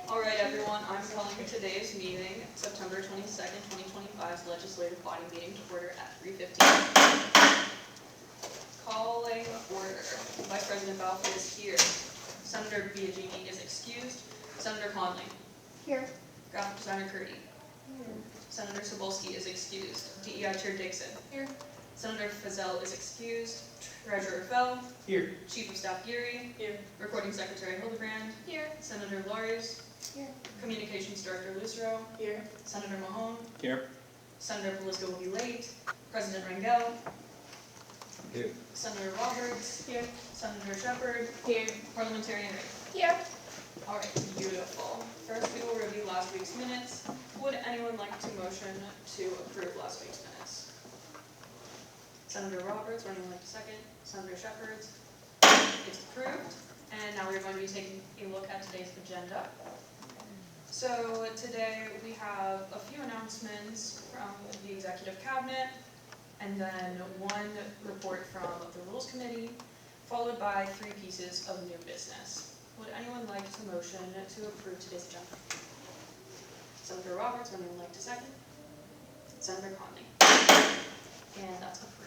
All right, everyone, I'm calling today's meeting, September 22nd, 2025's legislative body meeting to order at 3:15. Calling order. Vice President Balfour is here. Senator Biagini is excused. Senator Conley. Here. Graphic Designer Curdy. Here. Senator Sobolski is excused. DEI Chair Dixon. Here. Senator Fazell is excused. Treasurer Fell. Here. Chief of Staff Geary. Here. Recording Secretary Hildebrand. Here. Senator Lars. Here. Communications Director Lucero. Here. Senator Mahone. Here. Senator Belisco will be late. President Rangel. Here. Senator Roberts. Here. Senator Shepherd. Here. Parliamentarian Ray. Here. All right, beautiful. First, we will review last week's minutes. Would anyone like to motion to approve last week's minutes? Senator Roberts, would anyone like to second? Senator Shepherd. It's approved. And now we're going to be taking a look at today's agenda. So today we have a few announcements from the Executive Cabinet, and then one report from the Rules Committee, followed by 3 pieces of new business. Would anyone like to motion to approve today's agenda? Senator Roberts, would anyone like to second? Senator Conley. And that's approved.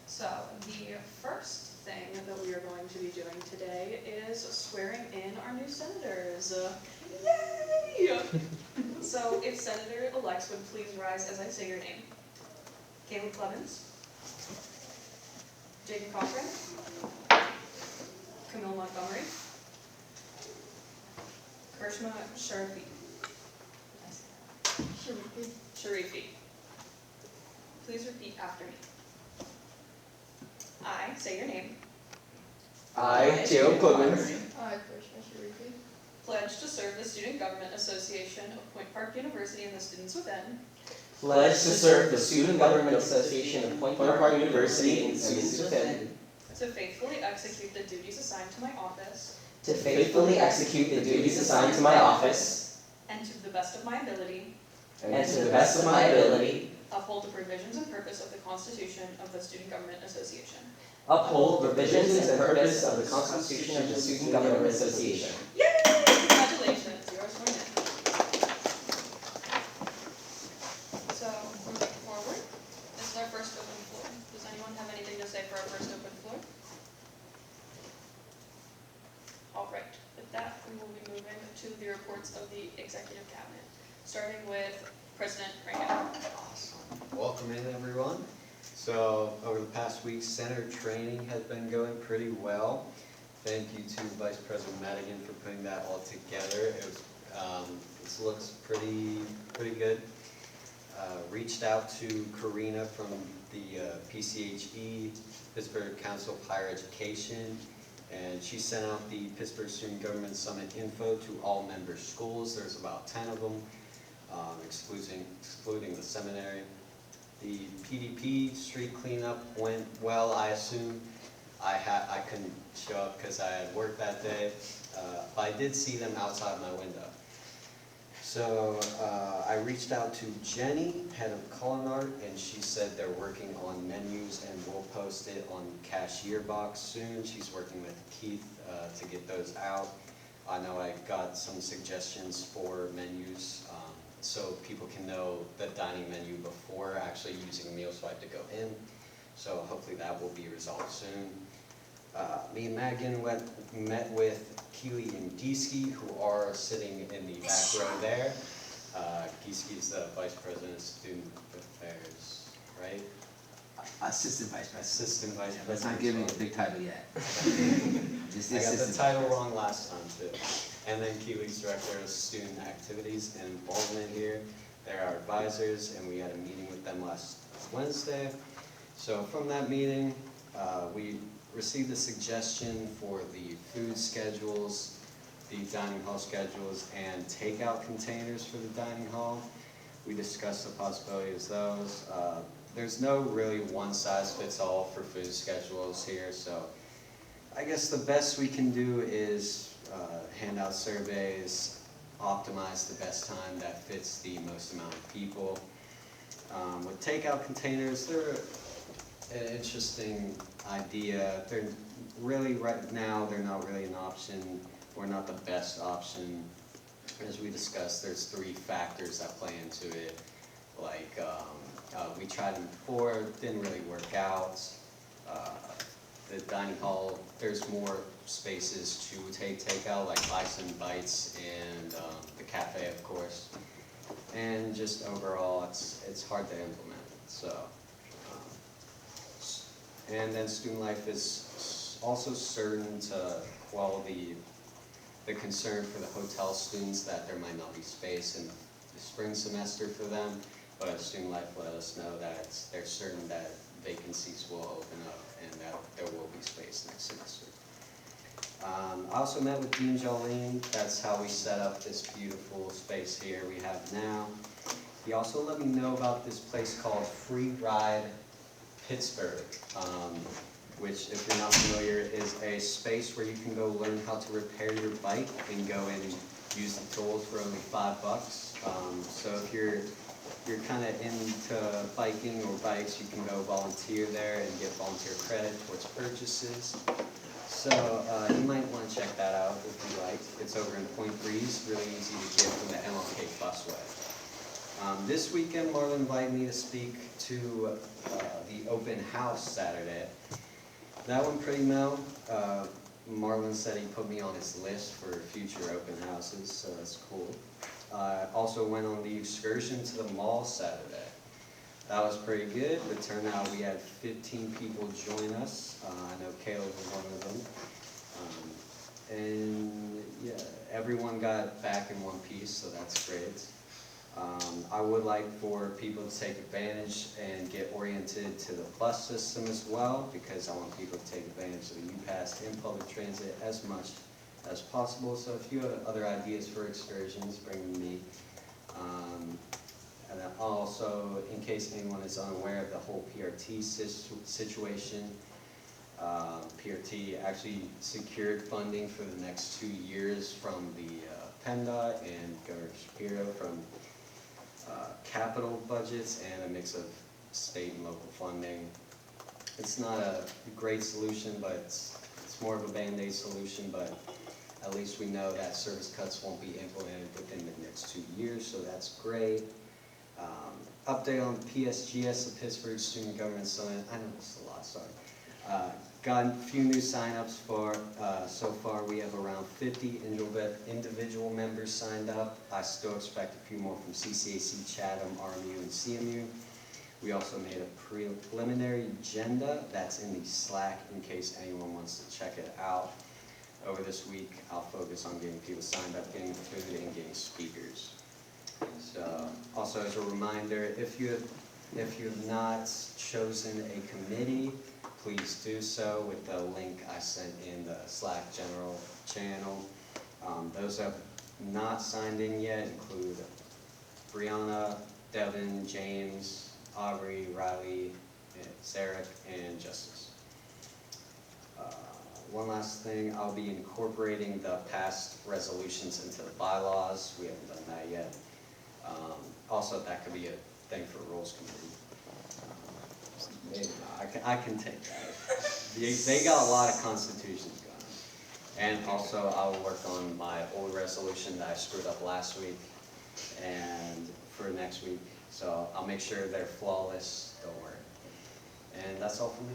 So the first thing that we are going to be doing today is swearing in our new senators. Yay! So if Senator-elects would please rise as I say your name. Caleb Clemens. Jaden Cochran. Camille Montgomery. Karishma Sharifi. Sharifi. Please repeat after me. I say your name. I, Caleb Clemens, I, Karishma Sharifi, Pledge to serve the Student Government Association of Point Park University and the students within. pledge to serve the Student Government Association of Point Park University and students within, To faithfully execute the duties assigned to my office. to faithfully execute the duties assigned to my office, And to the best of my ability. and to the best of my ability, Uphold the provisions and purpose of the Constitution of the Student Government Association. uphold the provisions and purpose of the Constitution of the Student Government Association. Yay! Congratulations, you are sworn in. So, moving forward, this is our first open floor. Does anyone have anything to say for our first open floor? All right, with that, we will be moving to the reports of the Executive Cabinet, starting with President Rangel. Welcome in, everyone. So over the past week, Senator training has been going pretty well. Thank you to Vice President Madigan for putting that all together. It looks pretty good. Reached out to Karina from the PCHE, Pittsburgh Council of Higher Education, and she sent out the Pittsburgh Student Government Summit info to all member schools. There's about 10 of them, excluding the seminary. The PDP street cleanup went well, I assume. I couldn't show up because I had work that day, but I did see them outside my window. So I reached out to Jenny, head of culinary, and she said they're working on menus and we'll post it on cashier box soon. She's working with Keith to get those out. I know I got some suggestions for menus so people can know the dining menu before actually using meal swipe to go in. So hopefully that will be resolved soon. Me and Madigan met with Keely and Gieske, who are sitting in the back row there. Gieske is the Vice President of Student Affairs, right? Assistant Vice President. Assistant Vice President. Let's not give him a big title yet. Just I got the assistant title vice wrong last time too. And then Keely's Director of Student Activities and Involvement here. They're our advisors, and we had a meeting with them last Wednesday. So from that meeting, we received a suggestion for the food schedules, the dining hall schedules, and takeout containers for the dining hall. We discussed the possibility of those. There's no really one-size-fits-all for food schedules here, so I guess the best we can do is hand out surveys, optimize the best time that fits the most amount of people. With takeout containers, they're an interesting idea. They're really, right now, they're not really an option were not the best option. As we discussed, there's 3 factors that play into it. Like, we tried them before, didn't really work out. The dining hall, there's more spaces to take takeout, like Bison Bites and the cafe, of course. And just overall, it's hard to implement. So, and then Student Life is also certain to quell the concern for the hotel students that there might not be space in the spring semester for them. But Student Life let us know that they're certain that vacancies will open up and that there will be space next semester. I also met with Dean Jolene. That's how we set up this beautiful space here we have now. He also let me know about this place called Free Ride Pittsburgh, which, if you're not familiar, is a space where you can go learn how to repair your bike and go and use the tools for only $5. So if you're kind of into biking or bikes, you can go volunteer there and get volunteer credit towards purchases. So you might want to check that out if you like. It's over in Point Breeze, really easy to get from the MLK busway. This weekend, Marlon invited me to speak to the open house Saturday. That went pretty well. Marlon said he put me on his list for future open houses, so that's cool. Also went on the excursion to the mall Saturday. That was pretty good. The turnout, we had 15 people join us. I know Caleb was one of them. And yeah, everyone got back in one piece, so that's great. I would like for people to take advantage and get oriented to the bus system as well, because I want people to take advantage of the UPass and public transit as much as possible. So if you have other ideas for excursions, bring them to me. And then also, in case anyone is unaware of the whole PRT situation, PRT actually secured funding for the next 2 years from the PennDOT and Governor Shapiro from capital budgets and a mix of state and local funding. It's not a great solution, but it's more of a Band-Aid solution, but at least we know that service cuts won't be implemented within the next 2 years, so that's great. Update on PSGS, the Pittsburgh Student Government Summit. I know this is a lot, sorry. Got a few new signups for, so far we have around 50 individual members signed up. I still expect a few more from CCAC, Chatham, RMU, and CMU. We also made a preliminary agenda that's in the Slack in case anyone wants to check it out. Over this week, I'll focus on getting people signed up, getting food, and getting speakers. So, also as a reminder, if you have not chosen a committee, please do so with the link I sent in the Slack general channel. Those who have not signed in yet include Brianna, Devin, James, Aubrey, Riley, Zarek, and Justice. One last thing, I'll be incorporating the past resolutions into the bylaws. We haven't done that yet. Also, that could be a thing for Rules Committee. Maybe not. I can take that. They got a lot of constitutions going. And also, I'll work on my old resolution that I screwed up last week and for next week. So I'll make sure they're flawless, don't worry. And that's all for me.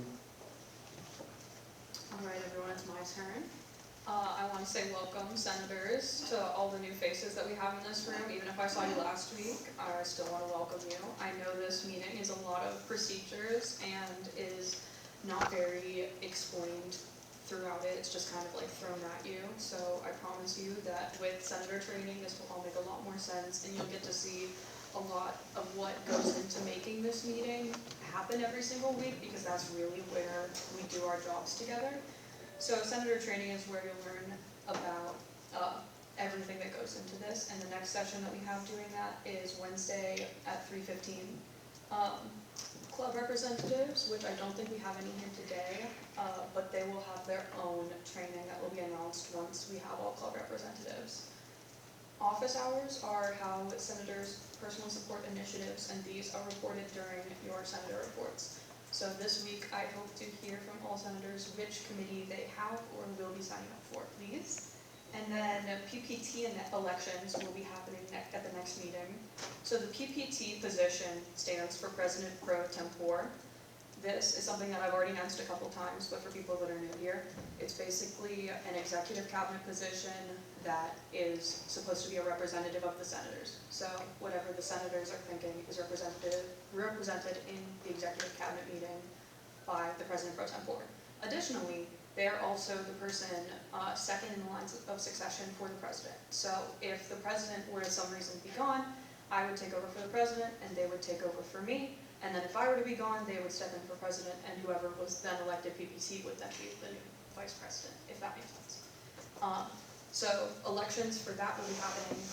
All right, everyone, it's my turn. I want to say welcome, senators, to all the new faces that we have in this room. Even if I saw you last week, I still want to welcome you. I know this meeting is a lot of procedures and is not very explained throughout it. It's just kind of like thrown at you. So I promise you that with senator training, this will all make a lot more sense, and you'll get to see a lot of what goes into making this meeting happen every single week, because that's really where we do our jobs together. So senator training is where you'll learn about everything that goes into this, and the next session that we have doing that is Wednesday at 3:15. Club representatives, which I don't think we have any here today, but they will have their own training that will be announced once we have all club representatives. Office hours are how senators' personal support initiatives, and these are reported during your senator reports. So this week, I hope to hear from all senators which committee they have or will be signing up for, please. And then PPT and elections will be happening at the next meeting. So the PPT position stands for President Pro Tempore. This is something that I've already announced a couple times, but for people that are new here, it's basically an executive cabinet position that is supposed to be a representative of the senators. So whatever the senators are thinking is represented in the executive cabinet meeting by the President Pro Tempore. Additionally, they are also the person second in the lines of succession for the president. So if the president were to some reason be gone, I would take over for the president and they would take over for me. And then if I were to be gone, they would step in for president, and whoever was then elected PPT would then be the new vice president, if that makes sense. So elections for that will be happening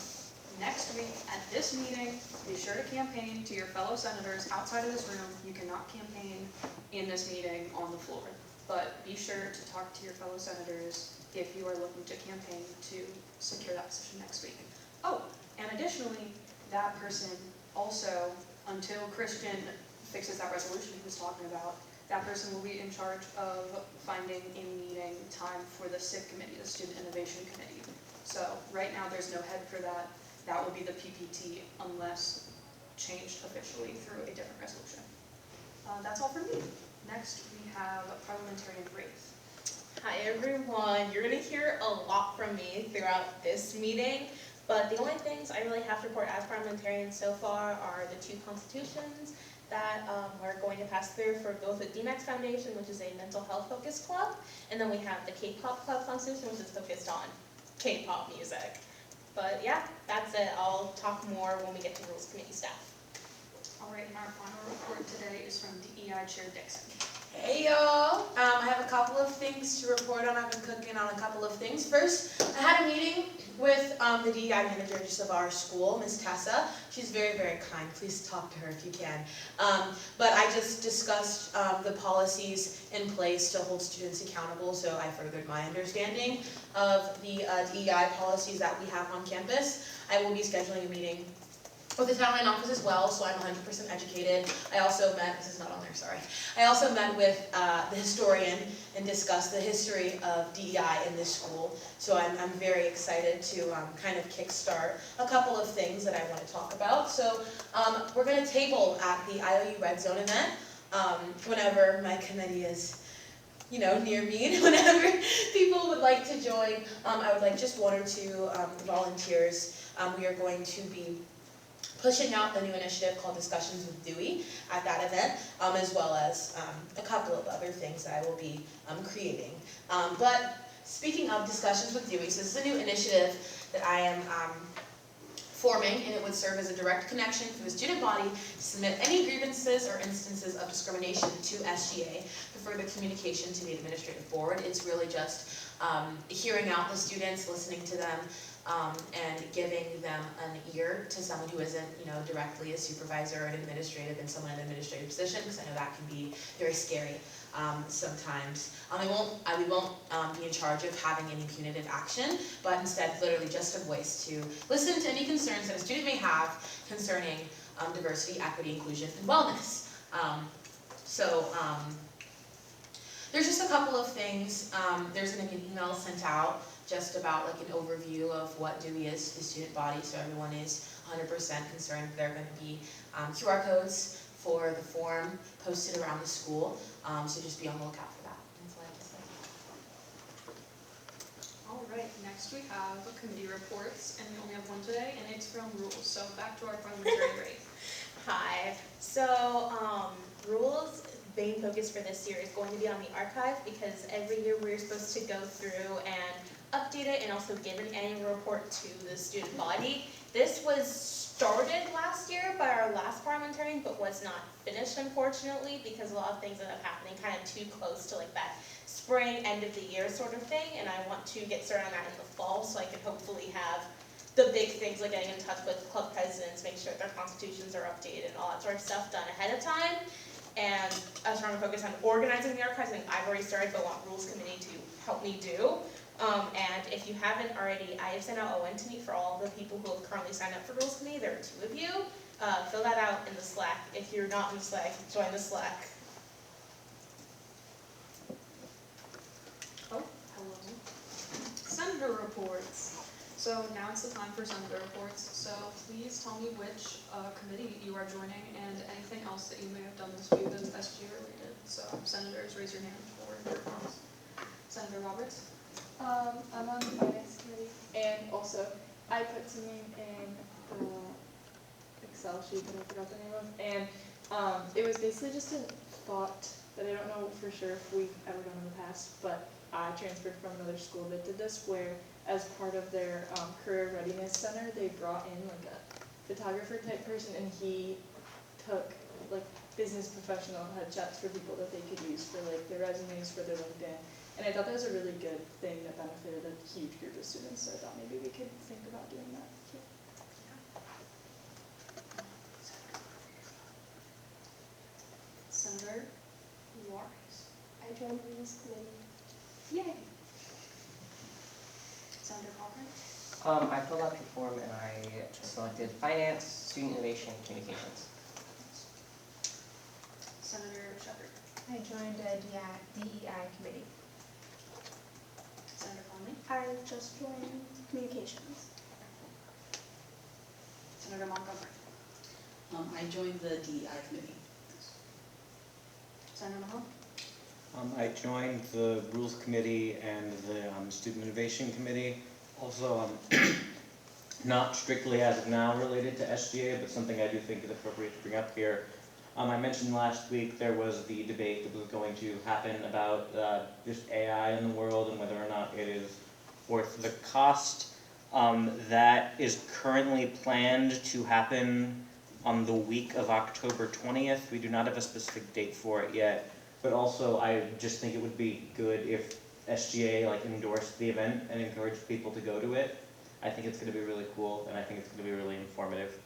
next week at this meeting. Be sure to campaign to your fellow senators outside of this room. You cannot campaign in this meeting on the floor, but be sure to talk to your fellow senators if you are looking to campaign to secure that position next week. Oh, and additionally, that person also, until Christian fixes that resolution he was talking about, that person will be in charge of finding a meeting time for the SIP committee, the Student Innovation Committee. So right now there's no head for that. That will be the PPT unless changed officially through a different resolution. That's all from me. Next we have Parliamentarian Wraith. Hi everyone, you're going to hear a lot from me throughout this meeting, but the only things I really have to report as parliamentarian so far are the two constitutions that we're going to pass through for both the DMAX Foundation, which is a mental health focused club, and then we have the K-pop club constitution, which is focused on K-pop music. But yeah, that's it. I'll talk more when we get to Rules Committee staff. All right, and our final report today is from DEI Chair Dixon. Hey y'all, I have a couple of things to report on. I've been cooking on a couple of things. First, I had a meeting with the DEI manager just of our school, Ms. Tessa. She's very, very kind. Please talk to her if you can. But I just discussed the policies in place to hold students accountable, so I furthered my understanding of the DEI policies that we have on campus. I will be scheduling a meeting with the town line office as well, so I'm 100% educated. I also met, this is not on there, sorry. I also met with the historian and discussed the history of DEI in this school. So I'm very excited to kind of kickstart a couple of things that I want to talk about. So we're going to table at the IOU Red Zone event whenever my committee is near me, and whenever people would like to join. I would like just one or two volunteers. We are going to be pushing out the new initiative called Discussions with Dewey at that event, as well as a couple of other things that I will be creating. But speaking of Discussions with Dewey, so this is a new initiative that I am forming, and it would serve as a direct connection for the student body to submit any grievances or instances of discrimination to SGA for further communication to the administrative board. It's really just hearing out the students, listening to them, and giving them an ear to someone who isn't, directly a supervisor or an administrative in someone in an administrative position, because I know that can be very scary sometimes. We won't be in charge of having any punitive action, but instead literally just a voice to listen to any concerns that a student may have concerning diversity, equity, inclusion, and wellness. There's just a couple of things. There's going to be an email sent out just about like an overview of what Dewey is to the student body, so everyone is 100% concerned. There are going to be QR codes for the form posted around the school, so just be on the lookout for that. That's all I have to say. All right, next we have committee reports, and we only have one today, and it's from Rules. So back to our parliamentary rate. Hi. So Rules main focus for this year is going to be on the archive, because every year we're supposed to go through and update it and also give an annual report to the student body. This was started last year by our last parliamentarian, but was not finished, unfortunately, because a lot of things ended up happening kind of too close to like that spring, end of the year sort of thing, and I want to get started on that in the fall so I can hopefully have the big things like getting in touch with club presidents, make sure their constitutions are updated and all that sort of stuff done ahead of time. And I was trying to focus on organizing the archives, and I've already started, but want Rules Committee to help me do. And if you haven't already, I have sent out a one to meet for all the people who have currently signed up for Rules Committee. There are 2 of you. Fill that out in the Slack. If you're not in the Slack, join the Slack. Oh, hello. So, senator reports. So now it's the time for senator reports. So please tell me which committee you are joining and anything else that you may have done this week that is SGA related. So senators, raise your hand for your reports. Senator Roberts. I'm on the finance committee, and also I put something in the Excel sheet that I forgot the name of, and it was basically just a thought that I don't know for sure if we've ever done in the past, but I transferred from another school that did this, where as part of their career readiness center, they brought in like a photographer type person, and he took like business professional headshots for people that they could use for like their resumes, for their LinkedIn. And I thought that was a really good thing that benefited a huge group of students, so I thought maybe we could think about doing that too. Senator Juarez. I joined the business committee. Yay. Senator Cochran. I filled out the form and I selected finance, student innovation, communications. Senator Shepherd. I joined a DEI committee. Senator Conley. I just joined communications. Senator Montgomery. I joined the DEI committee. Senator Mahone. I joined the Rules Committee and the Student Innovation Committee. Also, not strictly as of now related to SGA, but something I do think is appropriate to bring up here. I mentioned last week there was the debate that was going to happen about just AI in the world and whether or not it is worth the cost. That is currently planned to happen on the week of October 20th. We do not have a specific date for it yet, but also I just think it would be good if SGA endorsed the event and encouraged people to go to it. I think it's going to be really cool, and I think it's going to be really informative.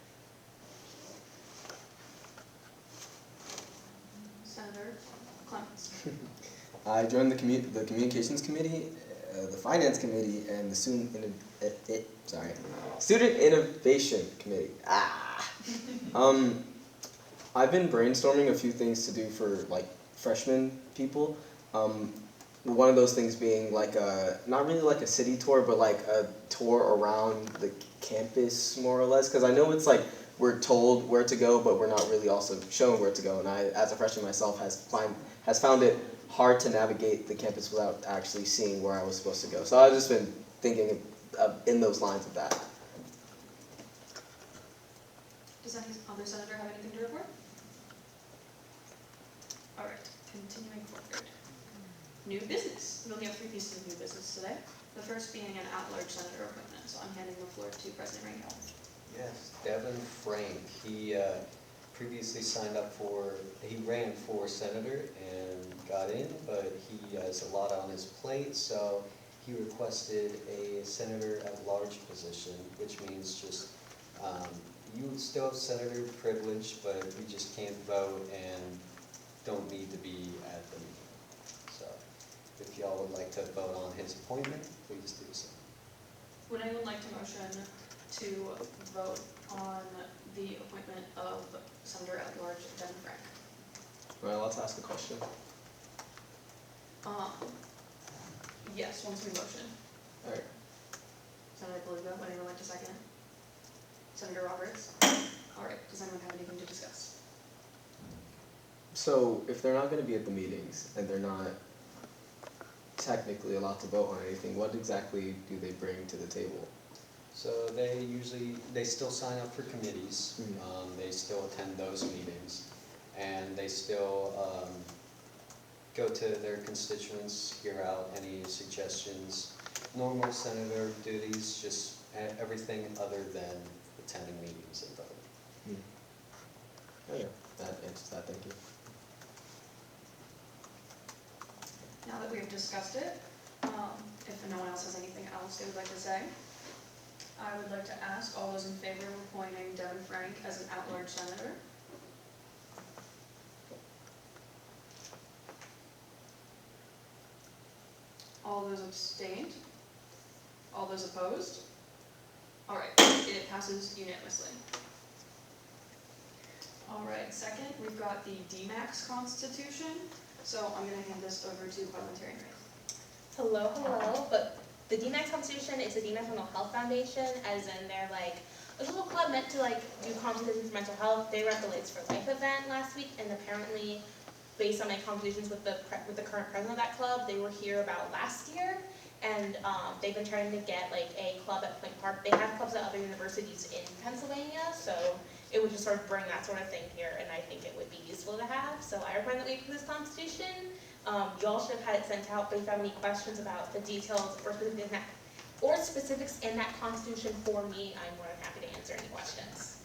Senator Clements. I joined the communications committee, the finance committee, and the student innovation committee. I've been brainstorming a few things to do for freshman people. One of those things being not really like a city tour, but like a tour around the campus more or less. Because I know it's we're told where to go, but we're not really also shown where to go. And I, as a freshman myself, has found it hard to navigate the campus without actually seeing where I was supposed to go. So I've just been thinking in those lines of that. Does any other senator have anything to report? All right, continuing forward. New business. We only have 3 pieces of new business today. The first being an at-large senator appointment. So I'm handing the floor to President Rangel. Yes, Devin Frank, he previously he ran for senator and got in, but he has a lot on his plate, so he requested a senator at large position, which means just, you would still have senator privilege, but you just can't vote and don't need to be at the meeting. So, if y'all would like to vote on his appointment, please do so. Would anyone like to motion to vote on the appointment of Senator at Large Devin Frank? Well, let's ask a question. Yes, once we motion. All right. Senator Beluga, would anyone like to second it? Senator Roberts? All right, does anyone have anything to discuss? So if they're not going to be at the meetings and they're not technically allowed to vote on anything, what exactly do they bring to the table? So they still sign up for committees, they still attend those meetings, and they still go to their constituents, hear out any suggestions. Normal senator duties, just everything other than attending meetings and voting. Oh yeah, that answers that, thank you. Now that we've discussed it, if no one else has anything else they would like to say, I would like to ask all those in favor of appointing Devin Frank as an at-large senator. All those abstained? All those opposed? All right, it passes unanimously. All right, second, we've got the DMAX Constitution. So I'm going to hand this over to parliamentarian Ray. Hello, but the DMAX competition is the DMAX Mental Health Foundation, as in they're like a little club meant to like do competitions for mental health. They were at the Lights for Life event last week, and apparently, based on my conversations with the current president of that club, they were here about last year, and they've been trying to get like a club at Point Park. They have clubs at other universities in Pennsylvania, so it would just sort of bring that sort of thing here, and I think it would be useful to have. So I recommend that we approve this constitution. Y'all should have had it sent out, but if you have any questions about the details or specifics in that constitution for me, I'm more than happy to answer any questions.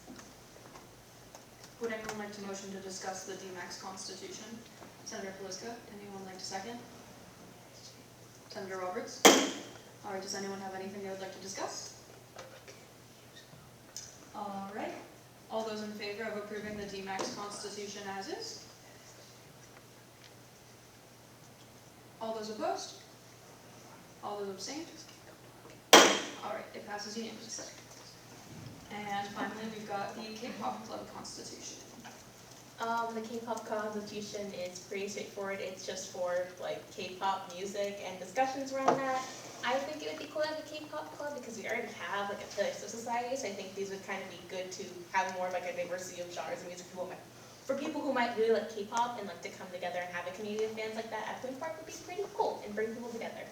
Would anyone like to motion to discuss the DMAX Constitution? Senator Paliska, anyone like to second? Senator Roberts? All right, does anyone have anything they would like to discuss? All right, all those in favor of approving the DMAX Constitution as is? All those opposed? All those abstained? All right, it passes unanimously. And finally, we've got the K-pop Club Constitution. The K-pop constitution is pretty straightforward. It's just for like K-pop music and discussions around that. I think it would be cool to have a K-pop club because we already have like a Taylor Swift society, so I think these would kind of be good to have more of like a diversity of genres of music. For people who might really like K-pop and like to come together and have a community of fans like that at Point Park would be pretty cool and bring people together.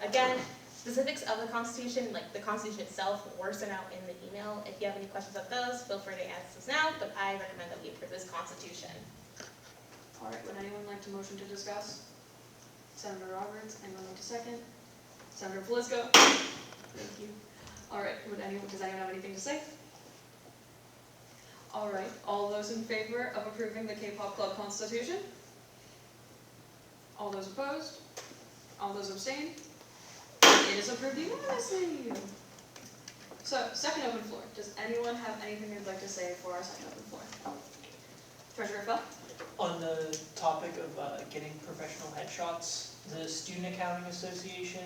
Again, specifics of the Constitution, like the Constitution itself, were sent out in the email. If you have any questions about those, feel free to ask us now, but I recommend that we approve this Constitution. All right, would anyone like to motion to discuss? Senator Roberts, anyone like to second? Senator Paliska? Thank you. All right, does anyone have anything to say? All right, all those in favor of approving the K-pop Club Constitution? All those opposed? All those abstained? It is approved unanimously. So, second open floor. Does anyone have anything they'd like to say for our second open floor? Treasurer Fell? On the topic of getting professional headshots, the Student Accounting Association,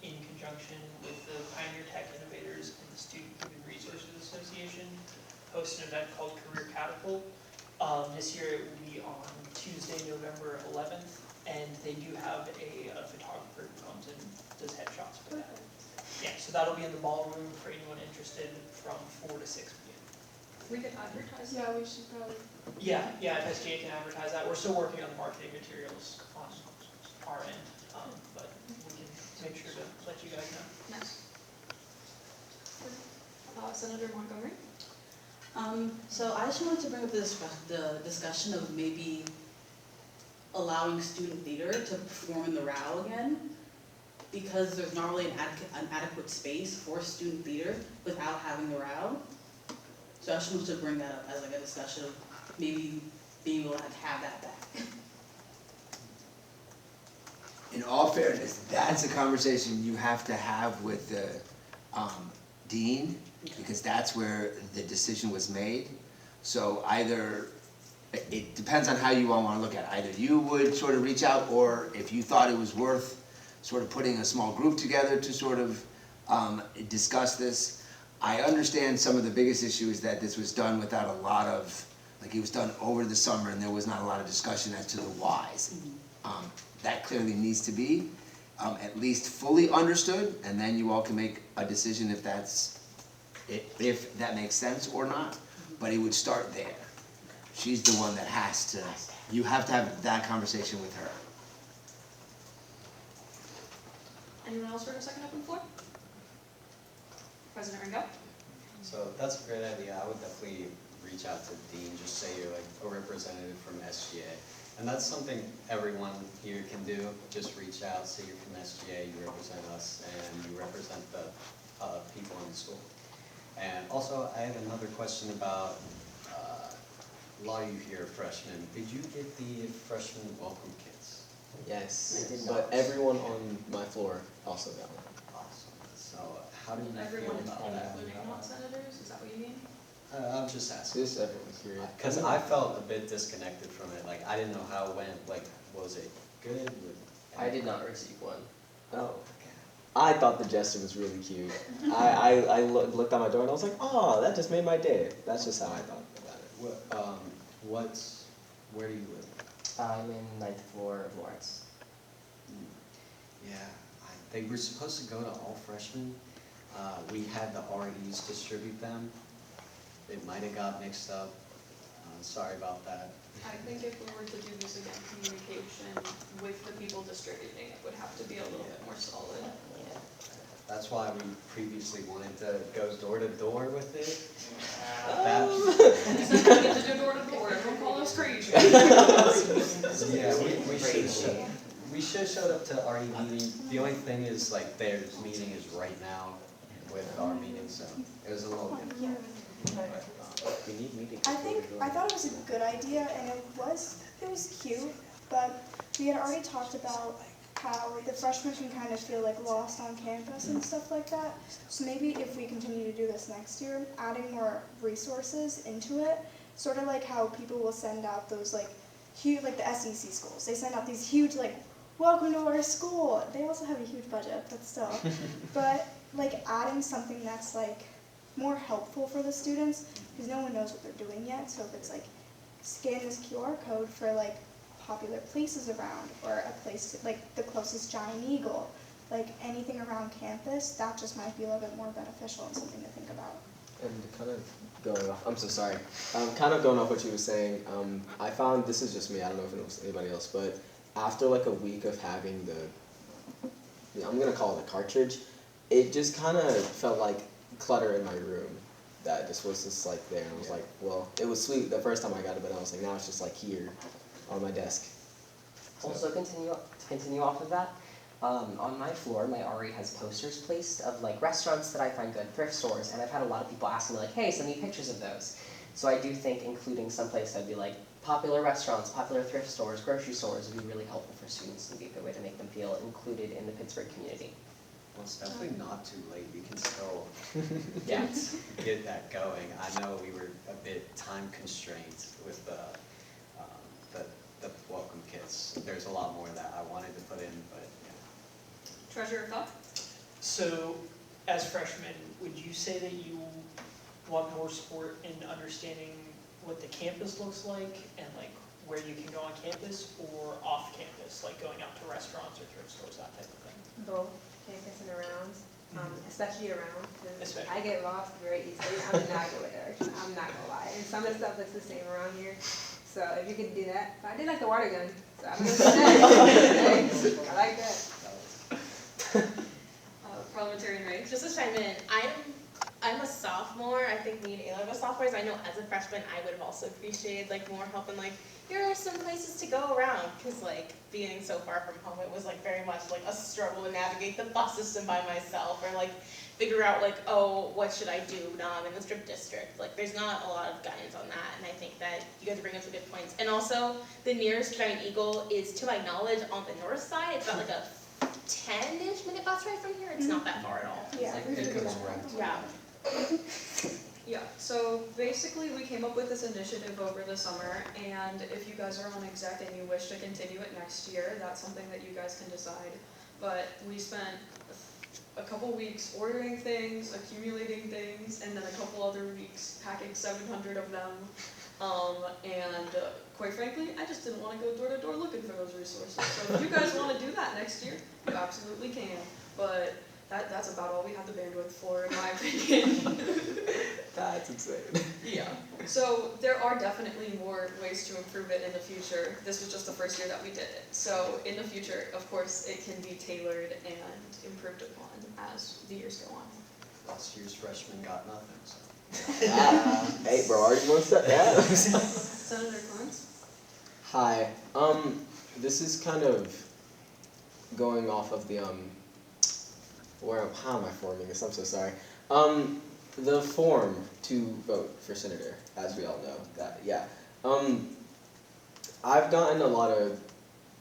in conjunction with the Pioneer Tech Innovators and the Student Human Resources Association, hosted an event called Career Catapult. This year it will be on Tuesday, November 11th, and they do have a photographer who comes and does headshots for that. Yeah, so that'll be in the ballroom for anyone interested from 4 to 6 p.m. We could advertise. Yeah, we should probably. Yeah, if SGA can advertise that. We're still working on the marketing materials on our end, but we can make sure to let you guys know. Nice. Senator Montgomery? So I just wanted to bring up the discussion of maybe allowing student theater to perform in the RAU again, because there's not really an adequate space for student theater without having the RAU. So I just wanted to bring that up as like a discussion of maybe being able to have that back. In all fairness, that's a conversation you have to have with the dean, because that's where the decision was made. So either, it depends on how you all want to look at it. Either you would sort of reach out, or if you thought it was worth sort of putting a small group together to sort of discuss this. I understand some of the biggest issue is that this was done without a lot of, like it was done over the summer and there was not a lot of discussion as to the whys. That clearly needs to be at least fully understood, and then you all can make a decision if if that makes sense or not, but it would start there. She's the one that has to, you have to have that conversation with her. Anyone else for a second open floor? President Ringo? So that's a great idea. I would definitely reach out to Dean, just say you're like a representative from SGA. And that's something everyone here can do. Just reach out, say you're from SGA, you represent us, and you represent the people in the school. And also, I have another question about, a lot of you here are freshmen. Did you get the freshman welcome kits? Yes, but everyone on my floor also got one. Awesome. So how do you feel Everyone, about that? including non-senators, is that what you mean? I'm just asking. Just everyone, period. Because I felt a bit disconnected from it. Like, I didn't know how it went. Like, was it good? I did not receive one. Oh, I thought the gesture was really cute. I looked at my door and I was like, oh, that just made my day. That's just how I thought about it. Where do you live? I'm in 9th floor of Lawrence. Yeah, they were supposed to go to all freshmen. We had the REs distribute them. It might have got mixed up. Sorry about that. I think if we were to do this again, communication with the people distributing it would have to be a little bit more solid. That's why we previously wanted to go door to door with it. Since we get to do door to door, everyone call us crazy. Yeah, we should have showed up to RE meeting. The only thing is like their meeting is right now with our meeting, so it was a little different. We need meetings. I thought it was a good idea, and it was cute, but we had already talked about how the freshmen can kind of feel like lost on campus and stuff like that. So maybe if we continue to do this next year, adding more resources into it, sort of like how people will send out those like huge, like the SEC schools, they send out these huge like, welcome to our school. They also have a huge budget, but still. But like adding something that's like more helpful for the students, because no one knows what they're doing yet. So if it's like, scan this QR code for like popular places around, or a place to, like the closest giant eagle, like anything around campus, that just might be a little bit more beneficial and something to think about. And kind of going off, I'm so sorry, kind of going off what you were saying, I found, this is just me, I don't know if it was anybody else, but after like a week of having the, I'm going to call it a cartridge, it just kind of felt like clutter in my room. That just was just like there, and I was like, well, it was sweet the first time I got it, but I was like, now it's just like here on my desk. So. Also, to continue off of that, on my floor, my RE has posters placed of like restaurants that I find good, thrift stores, and I've had a lot of people ask me like, hey, send me pictures of those. So I do think including someplace that'd be like popular restaurants, popular thrift stores, grocery stores would be really helpful for students and be a good way to make them feel included in the Pittsburgh community. Well, it's definitely not too late. We can still Yeah. get that going. I know we were a bit time constrained with the welcome kits. There's a lot more that I wanted to put in, but yeah. Treasurer thought? So, as freshmen, would you say that you want more support in understanding what the campus looks like and like where you can go on campus or off campus, like going out to restaurants or thrift stores, that type of thing? Both campus and around, especially around, because Especially. I get lost very easily. I'm not good direction. I'm not gonna lie. And some of the stuff looks the same around here. So if you could do that, but I did like the water gun. So I'm gonna say that. I like that. Parliamentarian Ray? Just to chime in, I'm a sophomore. I think me and Ayla are sophomores. I know as a freshman, I would have also appreciated like more help and like here are some places to go around, because like being so far from home, it was like very much like a struggle to navigate the bus system by myself, or like figure out like, oh, what should I do in the strip district? Like there's not a lot of guidance on that, and I think that you guys bring up some good points. And also, the nearest giant eagle is, to my knowledge, on the north side. It's about like a 10-ish minute bus ride from here. It's not that far at all. Yeah, It's we like, figured goes that out. yeah. Yeah, so basically we came up with this initiative over the summer, and if you guys are on exec and you wish to continue it next year, that's something that you guys can decide. But we spent a couple weeks ordering things, accumulating things, and then a couple other weeks packing 700 of them. Quite frankly, I just didn't want to go door to door looking for those resources. So if you guys want to do that next year, you absolutely can. But that's about all we have the bandwidth for, in my opinion. That's insane. Yeah. So there are definitely more ways to improve it in the future. This was just the first year that we did it. So in the future, of course, it can be tailored and improved upon as the years go on. Last year's freshmen got nothing, so. Hey, bro, already one step. Yeah. Senator Clance? Hi. This is kind of going off of the how am I forming this? I'm so sorry. The form to vote for senator, as we all know, that yeah. I've gotten a lot of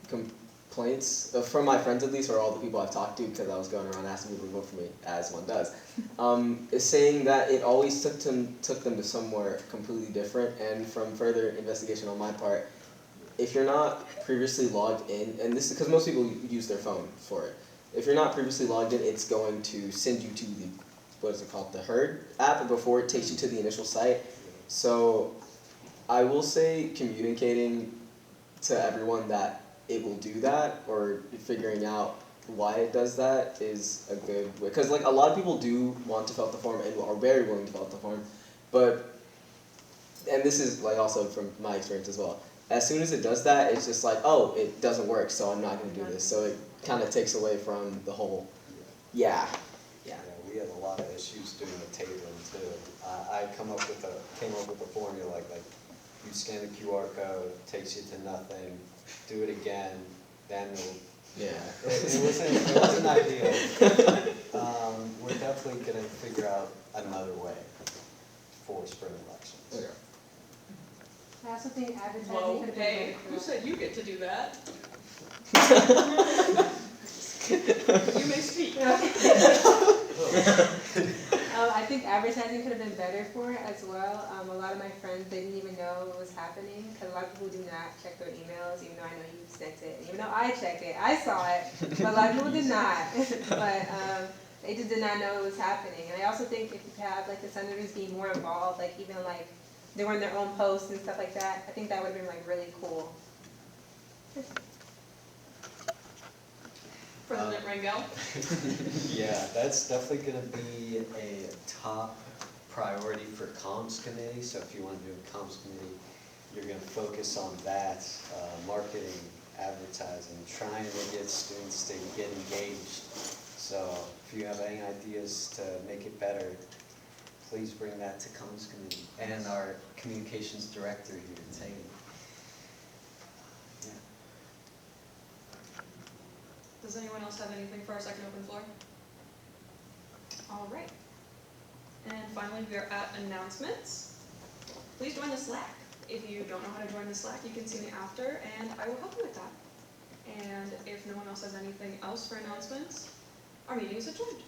complaints from my friends, at least, or all the people I've talked to, because I was going around asking people to vote for me, as one does, is saying that it always took them to somewhere completely different. And from further investigation on my part, if you're not previously logged in, and this is because most people use their phone for it. If you're not previously logged in, it's going to send you to the, what is it called, the Herd app before it takes you to the initial site. So I will say communicating to everyone that it will do that, or figuring out why it does that is a good way, because like a lot of people do want to fill out the form and are very willing to fill out the form, but, and this is like also from my experience as well, as soon as it does that, it's just like, oh, it doesn't work, so I'm not going to do this. So it kind of takes away from the whole, yeah. We had a lot of issues doing the tabling too. I came up with a formula like you scan the QR code, takes you to nothing, do it again, then it'll. Yeah. It wasn't ideal. We're definitely gonna figure out another way for spring elections. Okay. I also think advertising Whoa, could have hey, been who better. said you get to do that? You may speak. I think advertising could have been better for it as well. A lot of my friends, they didn't even know what was happening, because a lot of people do not check their emails, even though I know you sent it. Even though I checked it, I saw it, but a lot of people did not. But they just did not know it was happening. And I also think if you have like the senators being more involved, like even like doing their own posts and stuff like that, I think that would have been like really cool. President Rangel? Yeah, that's definitely gonna be a top priority for comms committee, so if you wanna do a comms committee, you're gonna focus on that, marketing, advertising, trying to get students to get engaged. So if you have any ideas to make it better, please bring that to comms committee and our communications director here, Taylor. Does anyone else have anything for our second open floor? All right. And finally, we are at announcements. Please join the Slack. If you don't know how to join the Slack, you can see me after, and I will help you with that. And if no one else has anything else for announcements, our meeting is adjourned.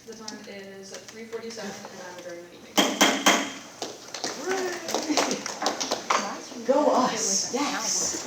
The time is 3:47, and I'm adjourning the meeting. Go us, yes!